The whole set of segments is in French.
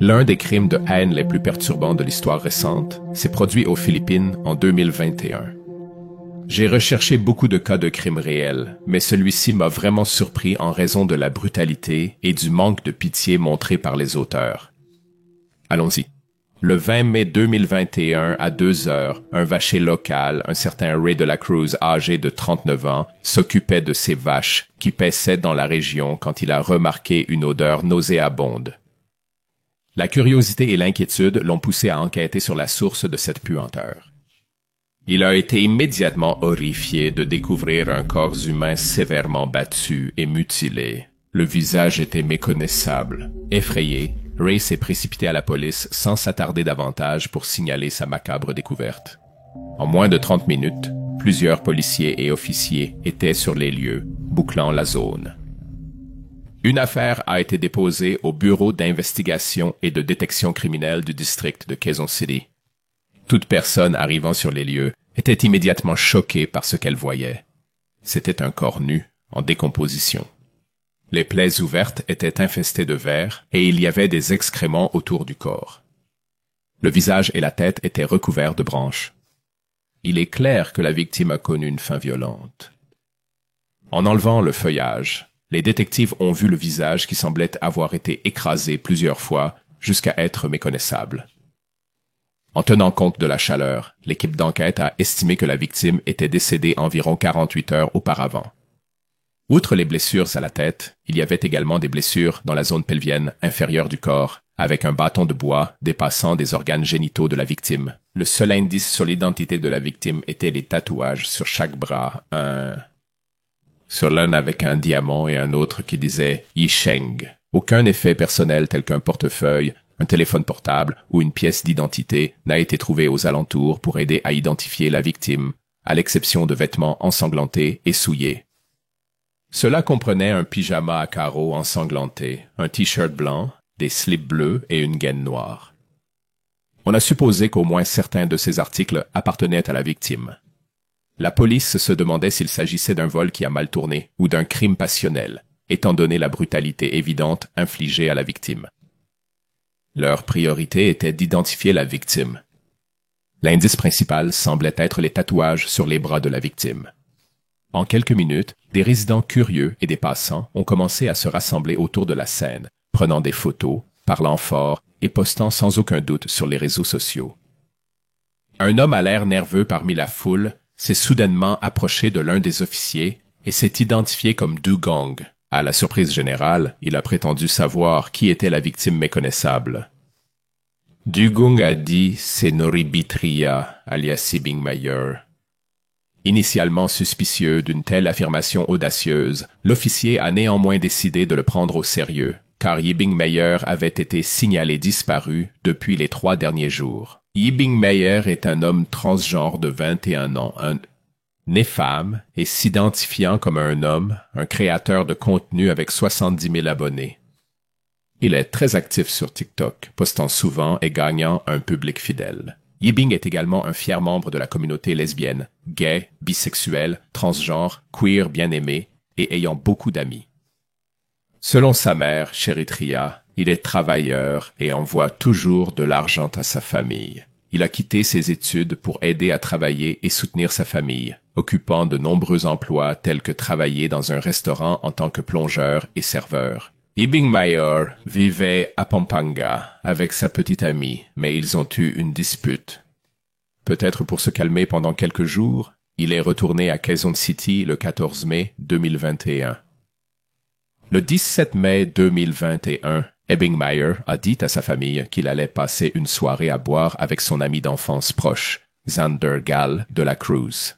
L'un des crimes de haine les plus perturbants de l'histoire récente s'est produit aux Philippines en 2021. J'ai recherché beaucoup de cas de crimes réels, mais celui-ci m'a vraiment surpris en raison de la brutalité et du manque de pitié montré par les auteurs. Allons-y. Le 20 mai 2021 à 2 heures, un vacher local, un certain Ray de la Cruz âgé de 39 ans, s'occupait de ses vaches qui paissaient dans la région quand il a remarqué une odeur nauséabonde. La curiosité et l'inquiétude l'ont poussé à enquêter sur la source de cette puanteur. Il a été immédiatement horrifié de découvrir un corps humain sévèrement battu et mutilé. Le visage était méconnaissable. Effrayé, Ray s'est précipité à la police sans s'attarder davantage pour signaler sa macabre découverte. En moins de 30 minutes, plusieurs policiers et officiers étaient sur les lieux, bouclant la zone. Une affaire a été déposée au Bureau d'investigation et de détection criminelle du district de Quezon City. Toute personne arrivant sur les lieux était immédiatement choquée par ce qu'elle voyait. C'était un corps nu, en décomposition. Les plaies ouvertes étaient infestées de vers et il y avait des excréments autour du corps. Le visage et la tête étaient recouverts de branches. Il est clair que la victime a connu une fin violente. En enlevant le feuillage, les détectives ont vu le visage qui semblait avoir été écrasé plusieurs fois jusqu'à être méconnaissable. En tenant compte de la chaleur, l'équipe d'enquête a estimé que la victime était décédée environ 48 heures auparavant. Outre les blessures à la tête, il y avait également des blessures dans la zone pelvienne inférieure du corps, avec un bâton de bois dépassant des organes génitaux de la victime. Le seul indice sur l'identité de la victime était les tatouages sur chaque bras, sur l'un avec un diamant et un autre qui disait « Yisheng ». Aucun effet personnel tel qu'un portefeuille, un téléphone portable ou une pièce d'identité n'a été trouvé aux alentours pour aider à identifier la victime, à l'exception de vêtements ensanglantés et souillés. Cela comprenait un pyjama à carreaux ensanglanté, un t-shirt blanc, des slips bleus et une gaine noire. On a supposé qu'au moins certains de ces articles appartenaient à la victime. La police se demandait s'il s'agissait d'un vol qui a mal tourné ou d'un crime passionnel, étant donné la brutalité évidente infligée à la victime. Leur priorité était d'identifier la victime. L'indice principal semblait être les tatouages sur les bras de la victime. En quelques minutes, des résidents curieux et des passants ont commencé à se rassembler autour de la scène, prenant des photos, parlant fort et postant sans aucun doute sur les réseaux sociaux. Un homme à l'air nerveux parmi la foule s'est soudainement approché de l'un des officiers et s'est identifié comme Dugong. À la surprise générale, il a prétendu savoir qui était la victime méconnaissable. Dugong a dit « c'est Noribitria, alias Sibing Mayer ». Initialement suspicieux d'une telle affirmation audacieuse, l'officier a néanmoins décidé de le prendre au sérieux, car Yibing Mayer avait été signalé disparu depuis les 3 derniers jours. Yibing Mayer est un homme transgenre de 21 ans, né femme et s'identifiant comme un homme, un créateur de contenu avec 70 000 abonnés. Il est très actif sur TikTok, postant souvent et gagnant un public fidèle. Yibing est également un fier membre de la communauté lesbienne, gay, bisexuel, transgenre, queer bien-aimé et ayant beaucoup d'amis. Selon sa mère, Cheritria, il est travailleur et envoie toujours de l'argent à sa famille. Il a quitté ses études pour aider à travailler et soutenir sa famille, occupant de nombreux emplois tels que travailler dans un restaurant en tant que plongeur et serveur. Yibing Mayer vivait à Pampanga avec sa petite amie, mais ils ont eu une dispute. Peut-être pour se calmer pendant quelques jours, il est retourné à Quezon City le 14 mai 2021. Le 17 mai 2021, Yibing Mayer a dit à sa famille qu'il allait passer une soirée à boire avec son ami d'enfance proche, Xander Gall de la Cruz.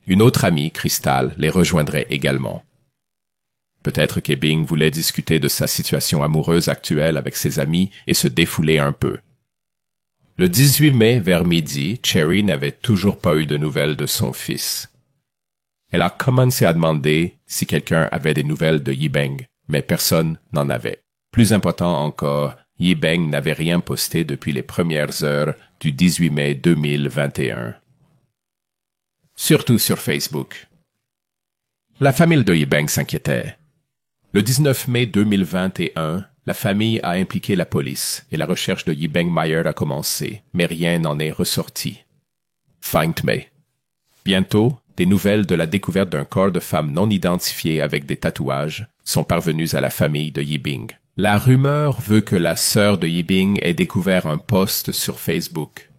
Une autre amie, Crystal, les rejoindrait également. Peut-être qu'Yibing voulait discuter de sa situation amoureuse actuelle avec ses amis et se défouler un peu. Le 18 mai vers midi, Cherry n'avait toujours pas eu de nouvelles de son fils. Elle a commencé à demander si quelqu'un avait des nouvelles de Yibing, mais personne n'en avait. Plus important encore, Yibing n'avait rien posté depuis les premières heures du 18 mai 2021. Surtout sur Facebook. La famille de Yibing s'inquiétait. Le 19 mai 2021, La famille a impliqué la police et la recherche de Yibeng Meyer a commencé, mais rien n'en est ressorti. Fin mai. Bientôt, des nouvelles de la découverte d'un corps de femme non identifié avec des tatouages sont parvenues à la famille de Yibing. La rumeur veut que la sœur de Yibing ait découvert un post sur Facebook.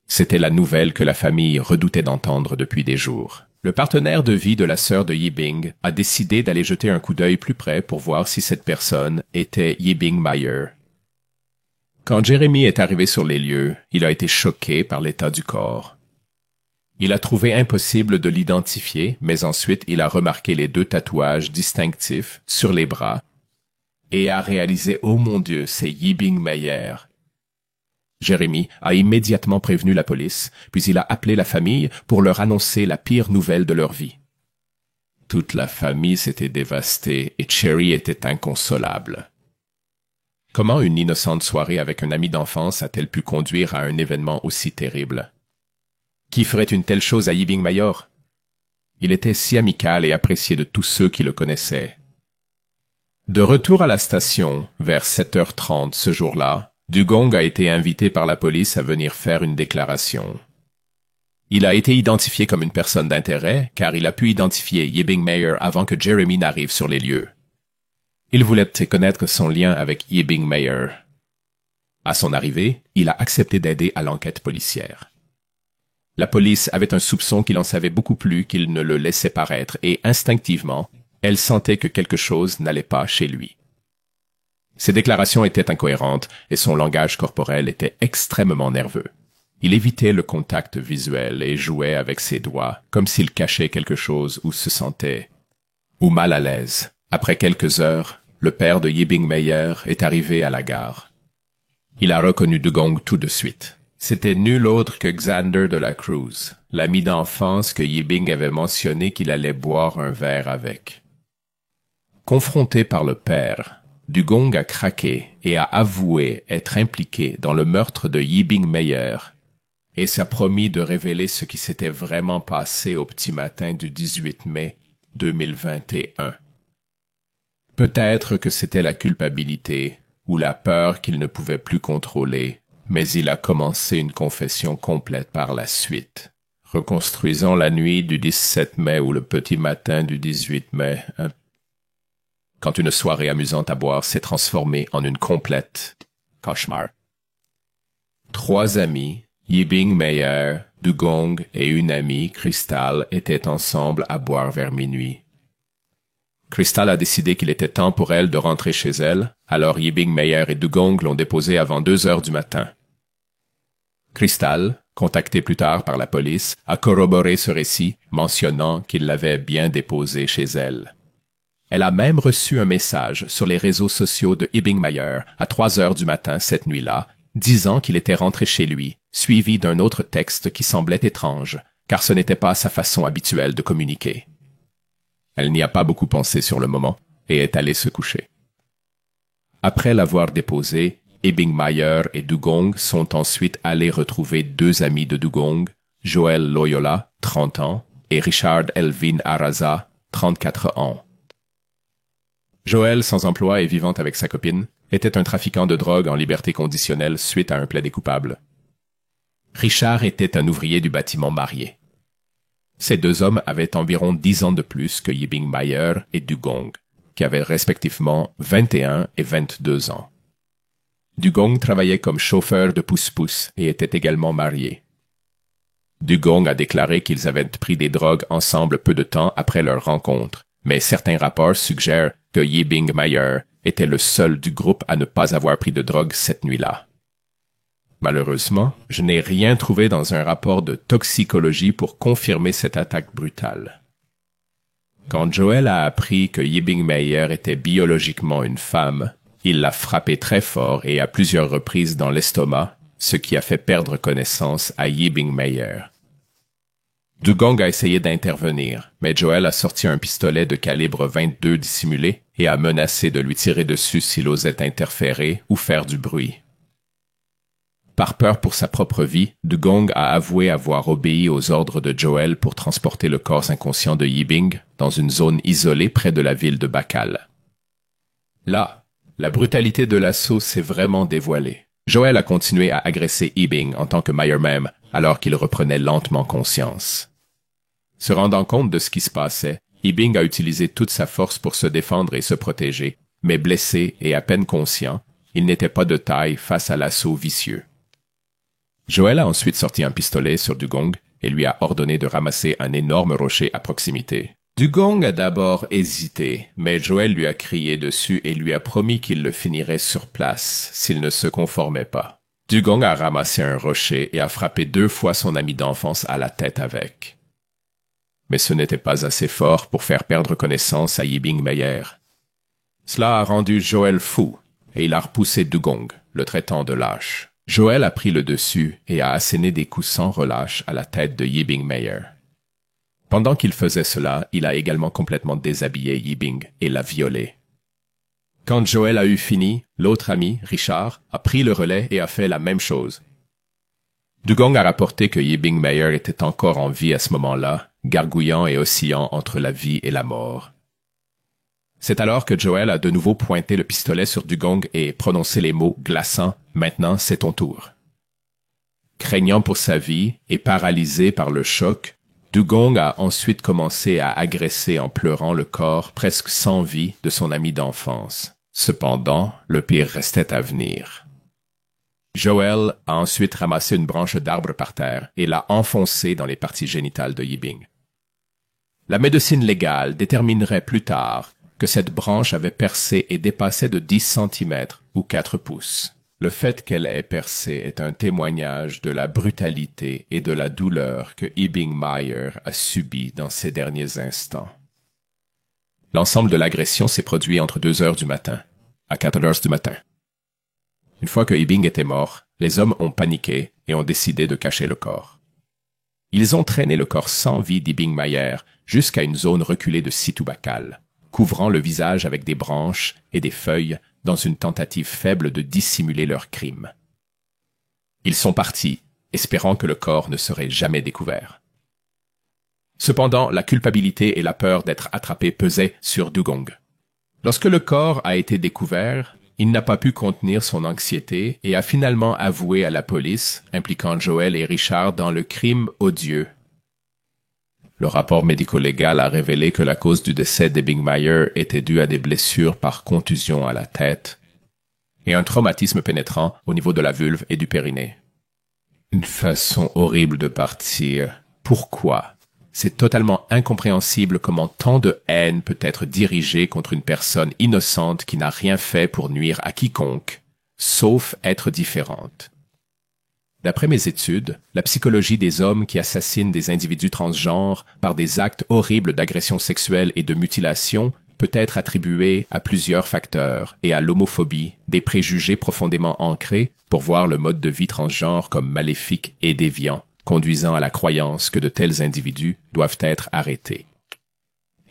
C'était la nouvelle que la famille redoutait d'entendre depuis des jours. Le partenaire de vie de la sœur de Yibing a décidé d'aller jeter un coup d'œil plus près pour voir si cette personne était Yibing Meyer. Quand Jeremy est arrivé sur les lieux, il a été choqué par l'état du corps. Il a trouvé impossible de l'identifier, mais ensuite il a remarqué les 2 tatouages distinctifs sur les bras et a réalisé « Oh mon Dieu, c'est Yibing Meyer ». Jeremy a immédiatement prévenu la police, puis il a appelé la famille pour leur annoncer la pire nouvelle de leur vie. Toute la famille s'était dévastée et Cherry était inconsolable. Comment une innocente soirée avec un ami d'enfance a-t-elle pu conduire à un événement aussi terrible? Qui ferait une telle chose à Yibing Meyer? Il était si amical et apprécié de tous ceux qui le connaissaient. De retour à la station, vers 7h30 ce jour-là, Dugong a été invité par la police à venir faire une déclaration. Il a été identifié comme une personne d'intérêt car il a pu identifier Yibing Meyer avant que Jeremy n'arrive sur les lieux. Il voulait connaître son lien avec Yibing Meyer. À son arrivée, il a accepté d'aider à l'enquête policière. La police avait un soupçon qu'il en savait beaucoup plus qu'il ne le laissait paraître et instinctivement, elle sentait que quelque chose n'allait pas chez lui. Ses déclarations étaient incohérentes et son langage corporel était extrêmement nerveux. Il évitait le contact visuel et jouait avec ses doigts, comme s'il cachait quelque chose ou se sentait mal à l'aise. Après quelques heures, le père de Yibing Meyer est arrivé à la gare. Il a reconnu Dugong tout de suite. C'était nul autre que Xander de la Cruz, l'ami d'enfance que Yibing avait mentionné qu'il allait boire un verre avec. Confronté par le père, Dugong a craqué et a avoué être impliqué dans le meurtre de Yibing Meyer et s'est promis de révéler ce qui s'était vraiment passé au petit matin du 18 mai 2021. Peut-être que c'était la culpabilité ou la peur qu'il ne pouvait plus contrôler, mais il a commencé une confession complète par la suite. Reconstruisons la nuit du 17 mai ou le petit matin du 18 mai, quand une soirée amusante à boire s'est transformée en une complète cauchemar. 3 amis, Yibing Meyer, Dugong et une amie, Crystal, étaient ensemble à boire vers minuit. Crystal a décidé qu'il était temps pour elle de rentrer chez elle, alors Yibing Meyer et Dugong l'ont déposée avant 2 heures du matin. Crystal, contactée plus tard par la police, a corroboré ce récit, mentionnant qu'il l'avait bien déposée chez elle. Elle a même reçu un message sur les réseaux sociaux de Yibing Meyer à 3 heures du matin cette nuit-là, disant qu'il était rentré chez lui, suivi d'un autre texte qui semblait étrange, car ce n'était pas sa façon habituelle de communiquer. Elle n'y a pas beaucoup pensé sur le moment et est allée se coucher. Après l'avoir déposé, Yibing Meyer et Dugong sont ensuite allés retrouver 2 amis de Dugong, Joel Loyola, 30 ans, et Richard Elvin Araza, 34 ans. Joël, sans emploi et vivant avec sa copine, était un trafiquant de drogue en liberté conditionnelle suite à un plaidé coupable. Richard était un ouvrier du bâtiment marié. Ces 2 hommes avaient environ 10 ans de plus que Yibing Meyer et Dugong, qui avaient respectivement 21 et 22 ans. Dugong travaillait comme chauffeur de pousse-pousse et était également marié. Dugong a déclaré qu'ils avaient pris des drogues ensemble peu de temps après leur rencontre, mais certains rapports suggèrent que Yibing Meyer était le seul du groupe à ne pas avoir pris de drogue cette nuit-là. Malheureusement, je n'ai rien trouvé dans un rapport de toxicologie pour confirmer cette attaque brutale. Quand Joel a appris que Yibing Meyer était biologiquement une femme, il l'a frappé très fort et à plusieurs reprises dans l'estomac, ce qui a fait perdre connaissance à Yibing Meyer. Dugong a essayé d'intervenir, mais Joel a sorti un pistolet de calibre 22 dissimulé et a menacé de lui tirer dessus s'il osait interférer ou faire du bruit. Par peur pour sa propre vie, Dugong a avoué avoir obéi aux ordres de Joel pour transporter le corps inconscient de Yibing dans une zone isolée près de la ville de Bakal. Là, La brutalité de l'assaut s'est vraiment dévoilée. Joel a continué à agresser Ebing en tant que Meyer même, alors qu'il reprenait lentement conscience. Se rendant compte de ce qui se passait, Ebing a utilisé toute sa force pour se défendre et se protéger, mais blessé et à peine conscient, il n'était pas de taille face à l'assaut vicieux. Joel a ensuite sorti un pistolet sur Dugong et lui a ordonné de ramasser un énorme rocher à proximité. Dugong a d'abord hésité, mais Joel lui a crié dessus et lui a promis qu'il le finirait sur place s'il ne se conformait pas. Dugong a ramassé un rocher et a frappé 2 fois son ami d'enfance à la tête avec. Mais ce n'était pas assez fort pour faire perdre connaissance à Yibing Meyer. Cela a rendu Joel fou et il a repoussé Dugong, le traitant de lâche. Joel a pris le dessus et a asséné des coups sans relâche à la tête de Yibing Meyer. Pendant qu'il faisait cela, il a également complètement déshabillé Yibing et l'a violé. Quand Joel a eu fini, l'autre ami, Richard, a pris le relais et a fait la même chose. Dugong a rapporté que Yibing Meyer était encore en vie à ce moment-là, gargouillant et oscillant entre la vie et la mort. C'est alors que Joel a de nouveau pointé le pistolet sur Dugong et prononcé les mots glaçants « Maintenant, c'est ton tour ». Craignant pour sa vie et paralysé par le choc, Dugong a ensuite commencé à agresser en pleurant le corps presque sans vie de son ami d'enfance. Cependant, le pire restait à venir. Joel a ensuite ramassé une branche d'arbre par terre et l'a enfoncée dans les parties génitales de Yibing. La médecine légale déterminerait plus tard que cette branche avait percé et dépassait de 10 cm ou 4 pouces. Le fait qu'elle ait percé est un témoignage de la brutalité et de la douleur que Yibing Meyer a subi dans ces derniers instants. L'ensemble de l'agression s'est produit entre 2 heures du matin à 4 heures du matin. Une fois que Yibing était mort, les hommes ont paniqué et ont décidé de cacher le corps. Ils ont traîné le corps sans vie d'Yibing Meyer jusqu'à une zone reculée de Situbacal, couvrant le visage avec des branches et des feuilles dans une tentative faible de dissimuler leur crime. Ils sont partis, espérant que le corps ne serait jamais découvert. Cependant, la culpabilité et la peur d'être attrapé pesaient sur Dugong. Lorsque le corps a été découvert, il n'a pas pu contenir son anxiété et a finalement avoué à la police, impliquant Joel et Richard dans le crime odieux. Le rapport médico-légal a révélé que la cause du décès d'Yibing Meyer était due à des blessures par contusion à la tête et un traumatisme pénétrant au niveau de la vulve et du périnée. Une façon horrible de partir. Pourquoi? C'est totalement incompréhensible comment tant de haine peut être dirigée contre une personne innocente qui n'a rien fait pour nuire à quiconque, sauf être différente. D'après mes études, la psychologie des hommes qui assassinent des individus transgenres par des actes horribles d'agression sexuelle et de mutilation peut être attribuée à plusieurs facteurs et à l'homophobie, des préjugés profondément ancrés pour voir le mode de vie transgenre comme maléfique et déviant, conduisant à la croyance que de tels individus doivent être arrêtés.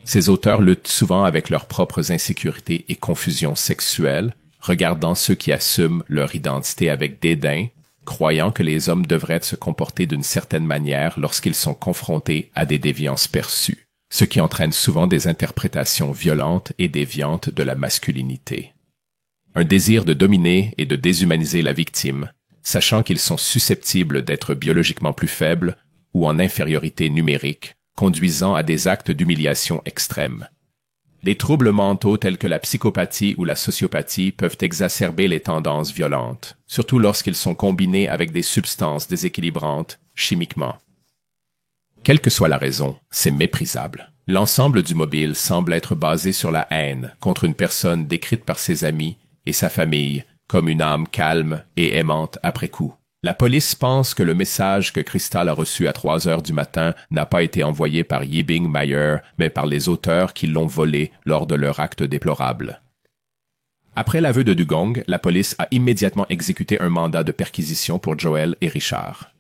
Ces auteurs luttent souvent avec leurs propres insécurités et confusions sexuelles, regardant ceux qui assument leur identité avec dédain, croyant que les hommes devraient se comporter d'une certaine manière lorsqu'ils sont confrontés à des déviances perçues, ce qui entraîne souvent des interprétations violentes et déviantes de la masculinité. Un désir de dominer et de déshumaniser la victime, sachant qu'ils sont susceptibles d'être biologiquement plus faibles ou en infériorité numérique, conduisant à des actes d'humiliation extrêmes. Les troubles mentaux tels que la psychopathie ou la sociopathie peuvent exacerber les tendances violentes, surtout lorsqu'ils sont combinés avec des substances déséquilibrantes chimiquement. Quelle que soit la raison, c'est méprisable. L'ensemble du mobile semble être basé sur la haine contre une personne décrite par ses amis et sa famille comme une âme calme et aimante après coup. La police pense que le message que Crystal a reçu à 3 heures du matin n'a pas été envoyé par Yibing Meyer, mais par les auteurs qui l'ont volé lors de leur acte déplorable. Après l'aveu de Dugong, la police a immédiatement exécuté un mandat de perquisition pour Joel et Richard.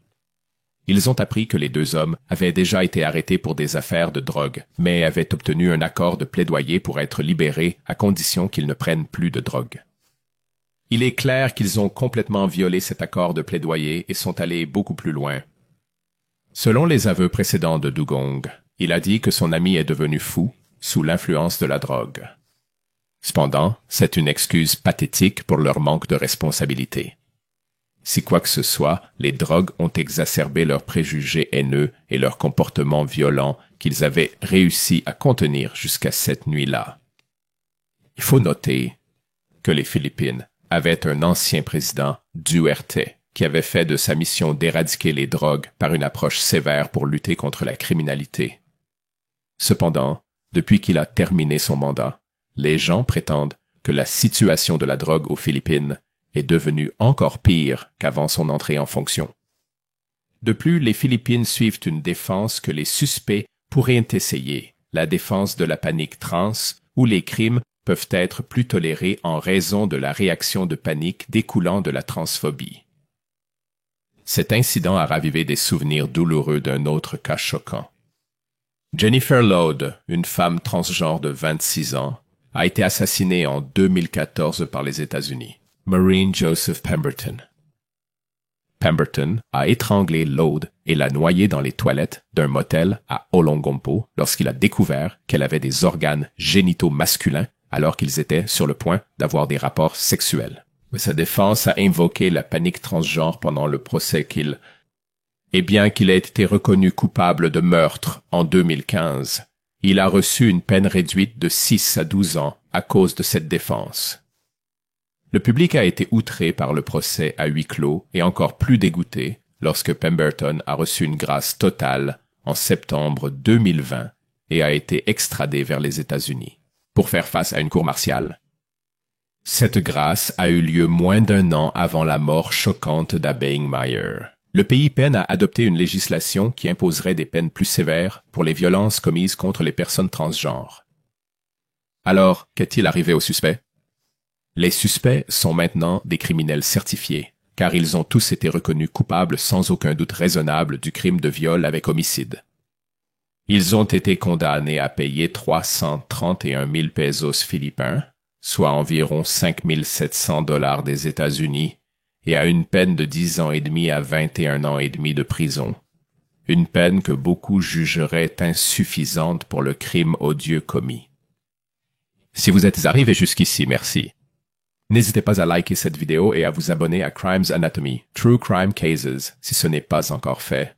Ils ont appris que les 2 hommes avaient déjà été arrêtés pour des affaires de drogue, mais avaient obtenu un accord de plaidoyer pour être libérés à condition qu'ils ne prennent plus de drogue. Il est clair qu'ils ont complètement violé cet accord de plaidoyer et sont allés beaucoup plus loin. Selon les aveux précédents de Dugong, il a dit que son ami est devenu fou sous l'influence de la drogue. Cependant, c'est une excuse pathétique pour leur manque de responsabilité. Si quoi que ce soit, les drogues ont exacerbé leurs préjugés haineux et leurs comportements violents qu'ils avaient réussi à contenir jusqu'à cette nuit-là. Il faut noter que les Philippines avaient un ancien président, Duerte, qui avait fait de sa mission d'éradiquer les drogues par une approche sévère pour lutter contre la criminalité. Cependant, depuis qu'il a terminé son mandat, les gens prétendent que la situation de la drogue aux Philippines est devenue encore pire qu'avant son entrée en fonction. De plus, les Philippines suivent une défense que les suspects pourraient essayer, la défense de la panique trans, où les crimes peuvent être plus tolérés en raison de la réaction de panique découlant de la transphobie. Cet incident a ravivé des souvenirs douloureux d'un autre cas choquant. Jennifer Lode, une femme transgenre de 26 ans, a été assassinée en 2014 par les États-Unis. Maureen Joseph Pemberton. Pemberton a étranglé Lode et l'a noyée dans les toilettes d'un motel à Olongompo lorsqu'il a découvert qu'elle avait des organes génitaux masculins alors qu'ils étaient sur le point d'avoir des rapports sexuels. Mais sa défense a invoqué la panique transgenre pendant le procès et bien qu'il ait été reconnu coupable de meurtre en 2015, il a reçu une peine réduite de 6 à 12 ans à cause de cette défense. Le public a été outré par le procès à huis clos et encore plus dégoûté lorsque Pemberton a reçu une grâce totale en septembre 2020 et a été extradé vers les États-Unis pour faire face à une cour martiale. Cette grâce a eu lieu moins d'un an avant la mort choquante d'Abengmeyer. Le pays peine à adopter une législation qui imposerait des peines plus sévères pour les violences commises contre les personnes transgenres. Alors, qu'est-il arrivé aux suspects? Les suspects sont maintenant des criminels certifiés, car ils ont tous été reconnus coupables sans aucun doute raisonnable du crime de viol avec homicide. Ils ont été condamnés à payer 331 000 pesos philippins, soit environ 5 700 $ des États-Unis, et à une peine de 10 ans et demi à 21 ans et demi de prison. Une peine que beaucoup jugeraient insuffisante pour le crime odieux commis. Si vous êtes arrivé jusqu'ici, merci. N'hésitez pas à liker cette vidéo et à vous abonner à Crimes Anatomy, True Crime Cases, si ce n'est pas encore fait.